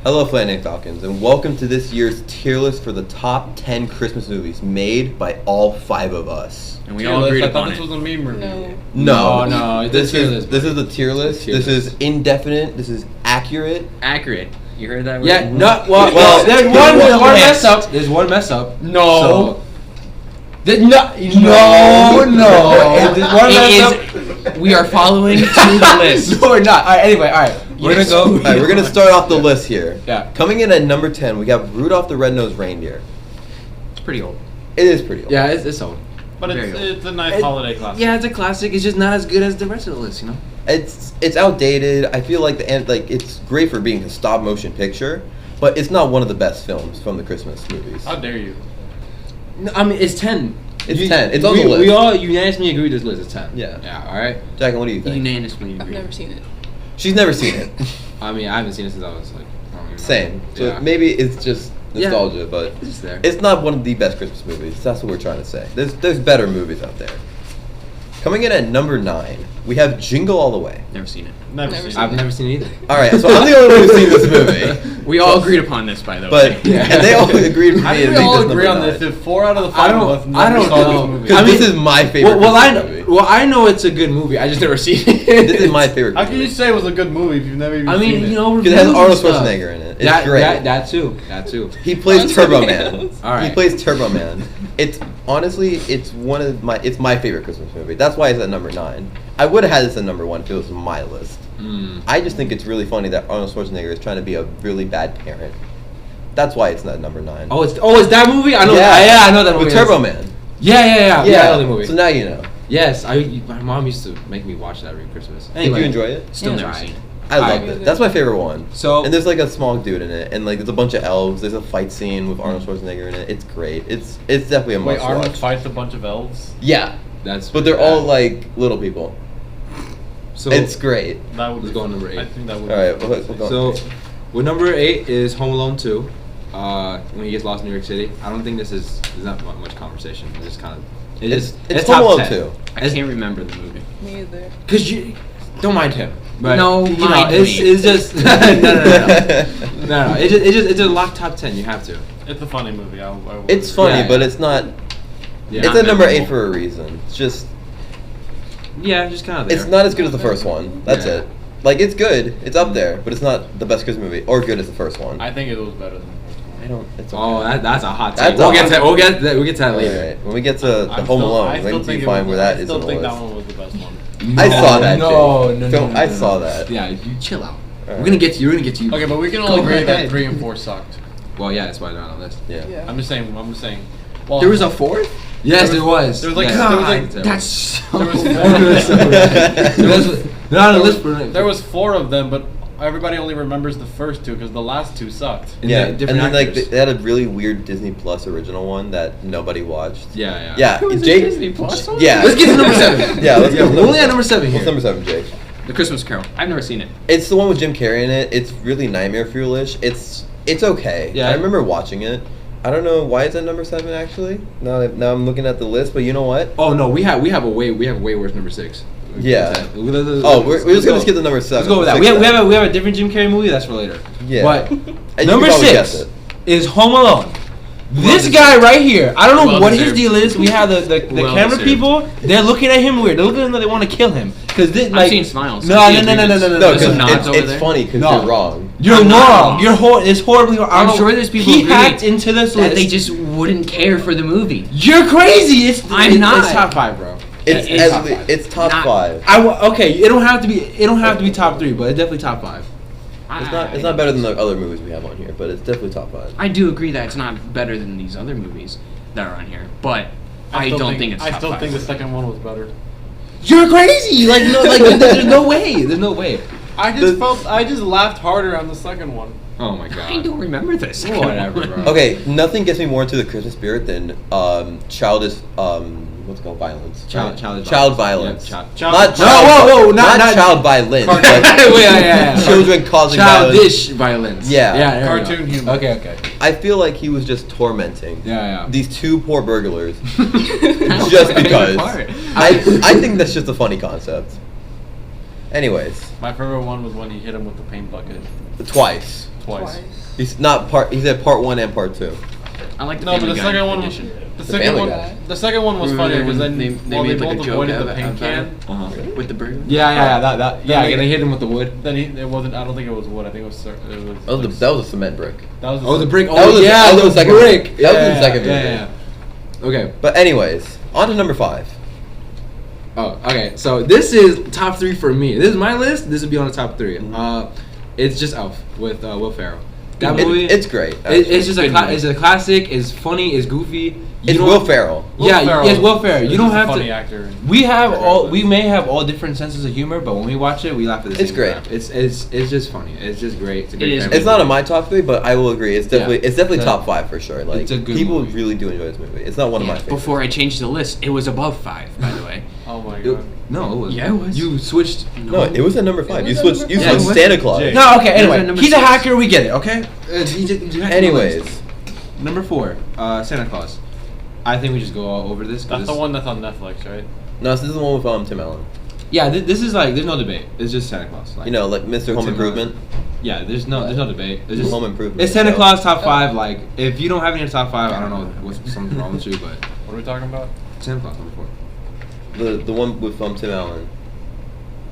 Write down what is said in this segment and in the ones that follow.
Hello, Flying Falcons, and welcome to this year's tier list for the top 10 Christmas movies made by all 5 of us. And we all agreed upon it. I thought this was a meme review. No. This is the tier list. This is indefinite. This is accurate. Accurate. You heard that word? Yeah, no, well, there's one mess up. There's one mess up. No. There's one mess up. We are following to the list. No, we're not. All right, anyway, all right. We're going to go. All right, we're going to start off the list here. Yeah. Coming in at number 10, we have Rudolph the Red-Nosed Reindeer. It's pretty old. It is pretty old. Yeah, it's old. But it's a nice holiday classic. Yeah, it's a classic. It's just not as good as the rest of the list, you know? It's outdated. I feel like it's great for being a stop motion picture, but it's not one of the best films from the Christmas movies. How dare you? No, I mean, it's 10. It's 10. It's on the list. We all unanimously agree this list is 10. Yeah. Yeah, all right? Jacqueline, what do you think? Unanimously I've agree. never seen it. She's never seen it. I mean, I haven't seen it since I was like, I don't even know. Same. So Yeah. maybe it's just nostalgia, but It's just there. it's not one of the best Christmas movies. That's what we're trying to say. There's better movies out there. Coming in at number 9, we have Jingle All the Way. Never seen it. Never Never seen I've it. never seen it either. All right, so I'm the only one who's seen this movie. We all agreed upon this, by the way. But and they all agreed with How me did to we make all this agree number on 9. this? If 4 out of the 5 I don't- of us I never don't saw know. this movie. Because this is my favorite Christmas movie. I know it's a good movie. I just never seen it. This is my favorite How can you movie. say it was a good movie if you've never even I seen mean, it? you know, Because it has reviews Arnold and stuff. Schwarzenegger in it. It's great. That too. He plays Turbo Man. All right. He plays Turbo Man. It's honestly, it's my favorite Christmas movie. That's why it's at number 9. I would have had this at number 1 if it was my list. I just think it's really funny that Arnold Schwarzenegger is trying to be a really bad parent. That's why it's not number 9. Oh, it's that movie? I know. Yeah. I know that movie. With Turbo Man. Yeah. I know the movie. So now you know. Yes, my mom used to make me watch that every Christmas. Did Anyway, you enjoy it? Still Yeah, never right. seen it. I loved it. That's my favorite one. So And there's like a small dude in it, and like there's a bunch of elves. There's a fight scene with Arnold Schwarzenegger in it. It's great. It's definitely a Wait, must Arnold watch. fights a bunch of elves? Yeah, that's. but they're all like little people. So It's great. That would Let's be go on number 8. I think that would All right, be we'll go. So, with number 8 is Home Alone 2. When he gets lost in New York City. I don't think there's not much conversation. It's just kind of. It's top Home Alone 10. 2. I can't remember the movie. Me either. Cause you don't mind him. But No, you know, mind it's me. just no. It's a lock top 10. You have to. It's a funny movie. I would It's agree. funny, Yeah, but yeah. it's not. Yeah. It's Not at number memorable. 8 for a reason. It's just. Just kind of there. It's not as good as the first one. That's Yeah. it. Like it's good. It's up there, but it's not the best Christmas movie or good as the first one. I think it was better than the first one. I don't. It's okay. Oh, that's a hot take. That's We'll a get hot to that. We'll get to that later. Alright, when we get to the I'm Home still- Alone, I then still you think find where that I is still on the think that list. one was the best one. I saw that, No, Jake. I saw that. Yeah, you chill out. All We're gonna get to you. We're gonna get to you. Okay, but we can all Go agree ahead. that 3 and 4 sucked. Well, yeah, that's why they're on the list. Yeah. Yeah. I'm just saying. Well, There was a 4th? Yes, There there was. there was like- Yes. there was like- God, That's so There was They're on the list for There was 4 of them, but everybody only remembers the first 2 because the last 2 sucked. Yeah, and different then like actors. they had a really weird Disney Plus original one that nobody watched. Yeah. Yeah, Was it Jake. Disney Plus one? Yeah. Let's get to number 7. Yeah, let's go. We're only at number 7 here. What's number 7, Jake? The Christmas Carol. I've never seen it. It's the one with Jim Carrey in it. It's really nightmare fuelish. It's okay. Yeah. I remember watching it. I don't know why it's at number 7 actually. Now I'm looking at the list, but you know what? Oh no, we have a way worse number 6. Yeah. Oh, we're just gonna skip the number 7. Let's go with that. Six We have then. a different Jim Carrey movie. That's for later. Yeah. But And you number can probably guess 6 it. is Home Alone. This deserved. guy right here. I don't know Well what his deserved. deal is. We have the Well camera deserved. people. They're looking at him weird. They're looking at him like they want to kill him. Cause this, I've seen smiles. No, I've seen no. No, There's because some nods over it's there. funny because No. you're wrong. You're I'm not wrong. wrong. It's horribly wrong. I'm sure there's people He who hacked really- into this That list. they just wouldn't care for the movie. You're crazy. It's I'm not. It's top 5, bro. It's It's at le- it's top not- 5. Okay, it don't have to be top 3, but it's definitely top 5. It's not better than the other movies we have on here, but it's definitely top 5. I do agree that it's not better than these other movies that are on here, but I still don't think it's top I still 5. think the second one was better. You're crazy. There's no way. There's no way. I just laughed harder on the second one. Oh my god. I don't remember this. Whatever, bro. Okay, nothing gets me more into the Christmas spirit than childish what's it called, violence. Child violence. Yeah, Not No, child, not child violence. Wait, but yeah. children causing violence. Childish violence. Yeah. there we Cartoon go. humor. Okay. I feel like he was just tormenting Yeah. these 2 poor burglars That's just the because. part. I think that's just a funny concept. Anyways, My favorite one was when he hit him with the paint bucket twice. twice. He's not part. He said part 1 and part 2. I like the No, but Family the Guy second one, edition. Family Guy. the second one was funny because then they while made they like a both joke avoided out the of paint can, with the burger. Yeah, they hit him with the wood. then it wasn't. I don't think it was wood. I think it was. Oh, that was a cement brick. That was Oh, the brick. That was Oh, the- yeah, that was the the second brick. movie. That was the second movie. Yeah. Okay. But anyways, on to number 5. Oh, okay. So this is top 3 for me. This is my list. This would be on the top 3. It's just Elf with Will Ferrell. That movie. It's great. It's just Good movie. it's a classic. It's funny. It's goofy. It's Will Ferrell. Yes, Will Ferrell. You don't have funny to. actor. We may have all different senses of humor, but when we watch it, we laugh at the same It's great. time. It's just funny. It's just great. It's a great It is. family It's not movie. in my top 3, but I will agree. It's definitely Yeah. top 5 for sure. Like It's a good people movie. really do enjoy this movie. It's not one of my favorites. Before I changed the list, it was above 5, by the way. Oh my It- god. no, it was. Yeah, it was. You switched. No, it was at number 5. You was at switched. number You five. switched Yeah, it Santa was. Claus. Jake. No, okay. It was Anyway, at number he's a 6. hacker. We get it. Okay. You had to Anyways, list. Number 4, Santa Claus. I think we just go all over this. 'cause That's the one that's on Netflix, right? no, this is the one with Tim Allen. Yeah, this is like there's no debate. It's just Santa Claus. Like, You know, like Mr. Home Tim Improvement. Yeah, there's no debate. It's just Home Improvement. It's Santa So- Claus top 5. Like if you don't have any in top 5, I don't know what's something wrong with you, but What are we talking about? Santa Claus number 4. The one with Tim Allen.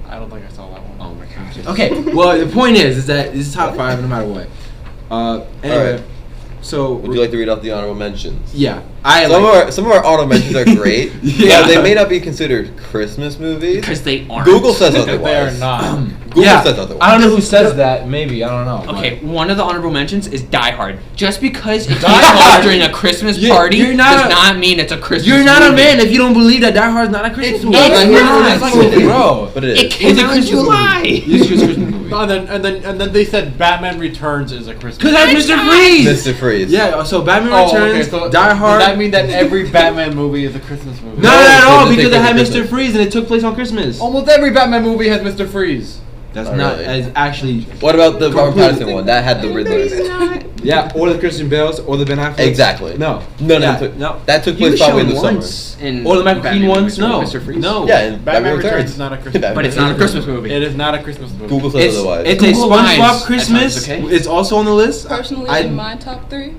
I don't think I saw that one. Oh my gosh. Okay, well the point is that it's top 5 no matter what. Anyway, Alright. so Would you like to read off the honorable mentions? yeah, Some of our honorable mentions are great. Yeah. But they may not be considered Christmas movies. Because they aren't. Google says If otherwise. they are not. Google yeah, says otherwise. I don't know who says that. Maybe I don't know. Okay, one of the honorable mentions is Die Hard. Just because it came Die Hard. out during a Christmas You- party you're not does a- not mean it's a Christmas You're not a movie. man if you don't believe that Die Hard's not a Christmas It's movie. not. Like, It's you're not. a fucking But bro. But it is. It came It's a out in Christmas July. movie. It's a Christmas movie. No, and then they said Batman Returns is a Christmas. Because that's It's Mr. not. Freeze. Mr. Freeze. Yeah, so Batman Oh, okay, Returns, so Die Hard. Does that mean that every Batman movie is a Christmas movie? Not at No, all, they because take it had place Mr. at Christmas. Freeze and it took place on Christmas. Almost every Batman movie has Mr. Freeze. That's Oh, not really? as actually. What about the Robert Complete- Pattinson one? That had the Riddler in it. Yeah, or the Christian Bales, or the Ben Affleck. Exactly. No. No, Yeah, no. That took place was probably in shown the summer. once in Or the Michael Batman Keaton ones? movies No. with Mr. Freeze. No. Yeah, and Batman Returns Returns is not a Christmas Batman But it's not a Returns. Christmas movie. It is not a Christmas movie. Google says It's otherwise. a Google lies. SpongeBob Christmas. That sounds okay. It's also on the list. Personally, I- in my top 3,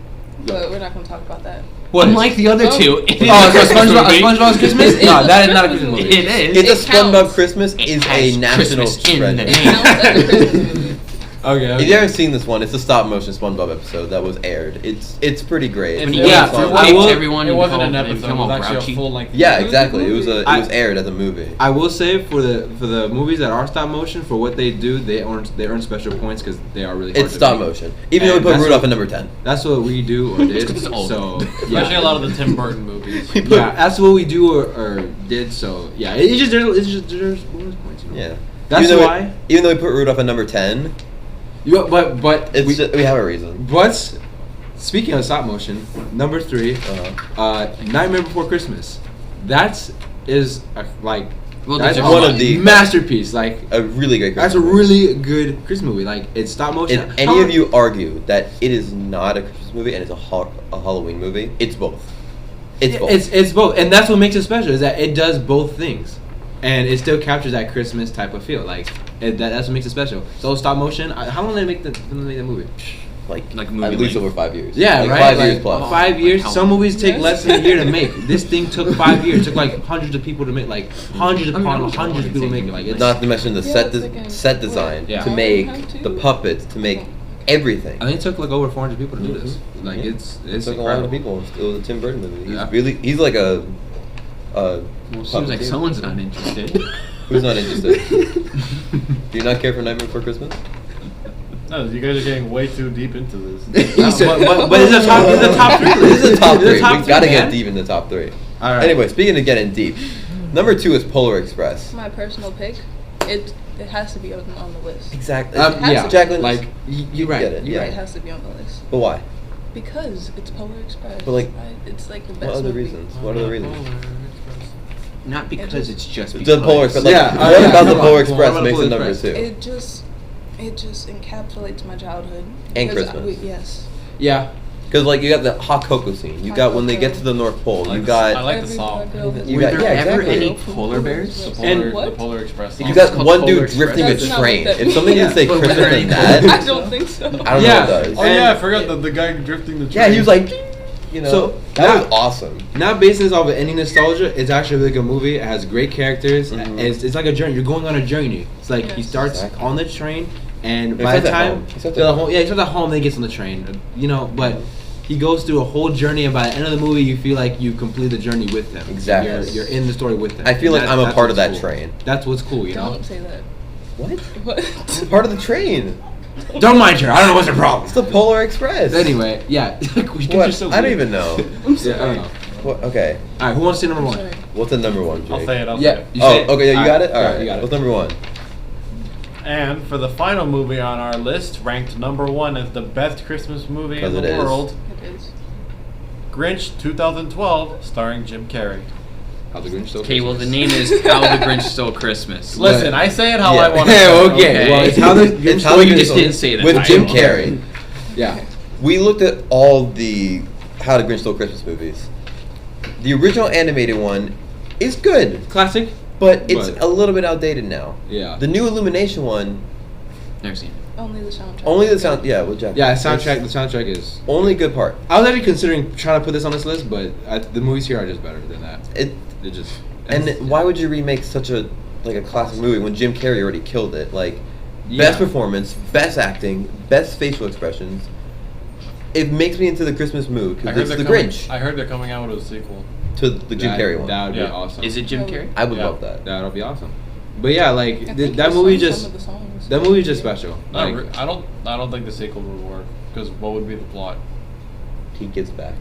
but we're not going to talk about that. What is- Unlike the other Oh. two. it is Oh, a so Christmas SpongeBob, movie. SpongeBob's Christmas? No, that is not a Christmas movie. It is. It's a It SpongeBob counts. Christmas It is has a national Christmas in the treasure. It name. counts as a Christmas movie. Okay. If you haven't seen this one, it's a stop motion SpongeBob episode that was aired. It's pretty great. When It's you really yeah, fun. I Taped will- everyone It and wasn't become- an and episode. become It was all actually grouchy. a full length. Yeah, exactly. It was I- aired as a movie. I will say for the movies that are stop motion, for what they do, they earn special points because they are really hard It's to stop make. motion. Even though we And put that's Rudolph what- at number 10. That's what we do or did. 'cause it's old. So Especially yeah, a lot of the Tim Burton movies. We put yeah, that's what we do or did. So yeah, it's just there's bonus points. You know? yeah. That's even though why. Even though we put Rudolph at number 10, But it's we, just, we have a reason. but speaking of stop motion, number 3, Uh-huh. Nightmare Before Christmas. That is like Well, that's there's one one. of the masterpiece. Like a really great. that's a Christmas movie. really good Christmas movie. Like it's stop motion. If any of you argue that it is not a Christmas movie and it's a Halloween movie, it's both. It's both. It's both, and that's what makes it special. Is that it does both things, and it still captures that Christmas type of feel. Like that's what makes it special. So stop motion. How long did they make that movie? like movie at least length. over 5 years. Yeah, like right. 5 like, years plus. 5 years. How- Some movies take Yes. less than a year to make. This thing took 5 years. It took like hundreds of people to make. Like hundreds upon hundreds of people to make it. Like it's Not to mention the Yeah, set it's like a- set design Yeah. to hour make and a half, the too? puppets to make everything. I think it took like over 400 people to do this. Like Yeah. it's It took a lot of incredible. people. It was a Tim Burton movie. Yeah. He's like a. Well, seems like puppeteer. someone's not interested. Who's not interested? Do you not care for Nightmare Before Christmas? No, you guys are getting way too deep into this. But it's a top. It's a top 3. This is a top It's three. a top We gotta three, get man. deep in the top 3. All right. Anyway, speaking of getting deep, number 2 is Polar Express. My personal pick, it has to be on the list. Exactly. has Yeah, to. Jacqueline, like you're right. get it, You're yeah. It right. has to be on the list. But why? Because it's Polar Express. But, like, it's like the best What other movie. reasons? What other reasons? Not because it's just The because. Polar Express. Like, Yeah, what yeah, about the come Polar on, Express what about makes the it Polar number Express? 2? It just encapsulates my childhood. And Because Christmas. yes. Yeah. Because like you got the hot cocoa scene, you got when they get to the North Pole, you I got like the song. you Were got there yeah ever exactly. any polar bears? The And Polar, the what? Polar Express. You song. got called one Polar dude Express. drifting a That's not what train. that If something means. can say But were Christmas there than any that, I don't think so. I don't Yeah. know what it Oh does. yeah, I forgot the guy drifting the train. Yeah, he was like, you know, So, that now- was awesome. Not basing this off of any nostalgia, it's actually a really good movie. It has great characters. Mhm. And it's like a journey. You're going on a journey. It's like he Yes. starts Exactly. on the train, and He by starts the at time home. He starts the at home, yeah, he starts at home, then he gets on the train. You know, but he goes through a whole journey, and by the end of the movie, you feel like you complete the journey with him. Exactly. You're in the story with him. I feel And like I'm a that's part of what's that cool. train. That's what's cool, you know. Don't say that. What? What? I'm part of the train. Don't mind her. I don't know what's the problem. It's the Polar Express. Anyway, yeah. What? I don't even know. I'm Yeah, sorry. I don't know. What? Okay. All right, who wants to say number I'm one? sorry. What's the number one, Jake? I'll say it. I'll Yeah. say it. You say Oh, it? okay. Yeah, you All got right, it. All right, you got it. What's number one? And for the final movie on our list, ranked number 1 as the best Christmas movie in 'Cause the it is. world, It is. Grinch 2012, starring Jim Carrey. How the Grinch Stole Okay, well the Christmas. name is How the Grinch Stole Christmas. Listen, I say it how Yeah. I want to. Yeah, okay. Okay. Well, it's how the It's Grinch how Stole the you Grinch just Stole- didn't say the with Jim title. Carrey. Yeah. We looked at all the How the Grinch Stole Christmas movies. The original animated one is good, Classic. but it's But- a little bit outdated now. Yeah. The new Illumination one, Never seen it. Only the soundtrack. only the sound. Yeah, with Jack. Yeah, It's soundtrack. The soundtrack is. only good part. I was actually considering trying to put this on this list, but the movies here are just better than that. It It just. and it's- why would you remake such a classic movie when Jim Carrey already killed it? Like Yeah. best performance, best acting, best facial expressions. It makes me into the Christmas mood I because heard it's they're the coming. Grinch I heard they're coming out with a sequel. to the Jim that- Carrey one. That would be Yeah. awesome. Is it Jim Carrey? I would Yeah. love that. That'll be awesome. But yeah, like I think that he movie sung just. some of the songs. That movie is just special. Not Like, re- I don't think the sequel would work because what would be the plot? He gives back.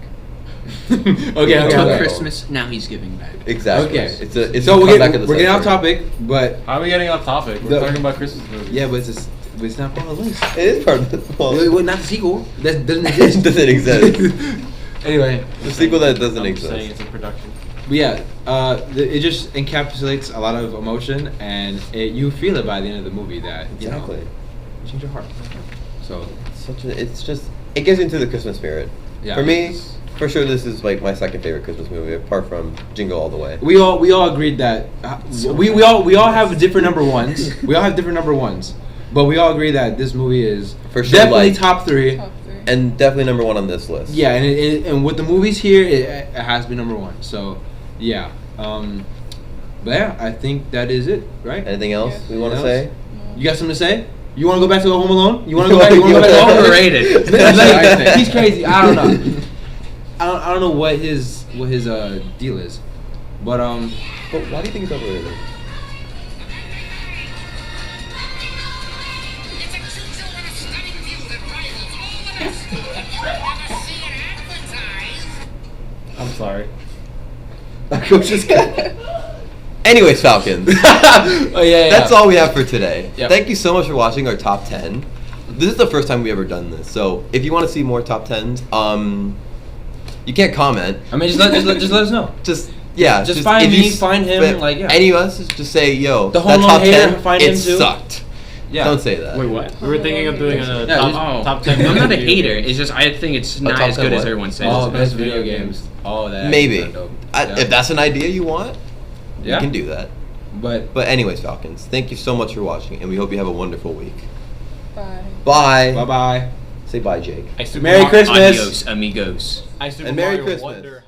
okay. Yeah, Until okay. Christmas, now he's giving back. Exactly. Okay. It's So a we're comeback of the getting off century. topic, but How are we getting off topic? We're The- talking about Christmas movies. yeah, but it's not part of the list. It is part of the Well, not the sequel. That doesn't It exist. doesn't exist. Anyway, The sequel that doesn't I'm exist. saying it's in production. but yeah, it just encapsulates a lot of emotion, and you feel it by the end of the movie that you know, Exactly. it changes your heart. So It's just it gets into the Christmas spirit. Yeah, For me, it's- for sure, this is like my second favorite Christmas movie, apart from Jingle All the Way. we all agreed that we all have different number ones. We all have different number ones, but we all agree that this movie is For sure, definitely like- top three. Top 3. And definitely number one on this list. Yeah, and with the movies here, it has to be number one. So yeah, but yeah, I think that is it, right? Anything else Yeah. we want to Anything say? You got something to say? You want to go back to Home Alone? You want to go back? You want to go back to Home Alone? Overrated. Like, I think. he's crazy. I don't know. I don't know what his deal is, but But why do you think it's overrated? It's a choo-choo and a stunning view that rivals all the best. If you want to see it advertised, I'm sorry. Coach is good. Anyways, Falcons. Oh yeah. That's all we have for today. Yep. Thank you so much for watching our top 10. This is the first time we ever done this, so if you want to see more top 10s, you can't comment. I mean, just let us know. Just find if you me, find him, but like, yeah. any of us, just say, yo, The that Home Alone top hater, 10, find it him too. sucked. Yeah. Don't say that. Wait, what? We were thinking of doing a Yeah, top 10. I'm not a video hater. games. It's just I think it's not top as 10 good as what? everyone says. Oh, Best best video video games. games. Oh, that. Maybe. dope. If that's an idea you want, Yeah. you can do that. But But anyways, Falcons, thank you so much for watching, and we hope you have a wonderful week. Bye. Bye. bye bye. Say bye, Jake. I Super Merry Mar- Christmas. Adios, amigos. I Super And Merry Mario Christmas. Wonder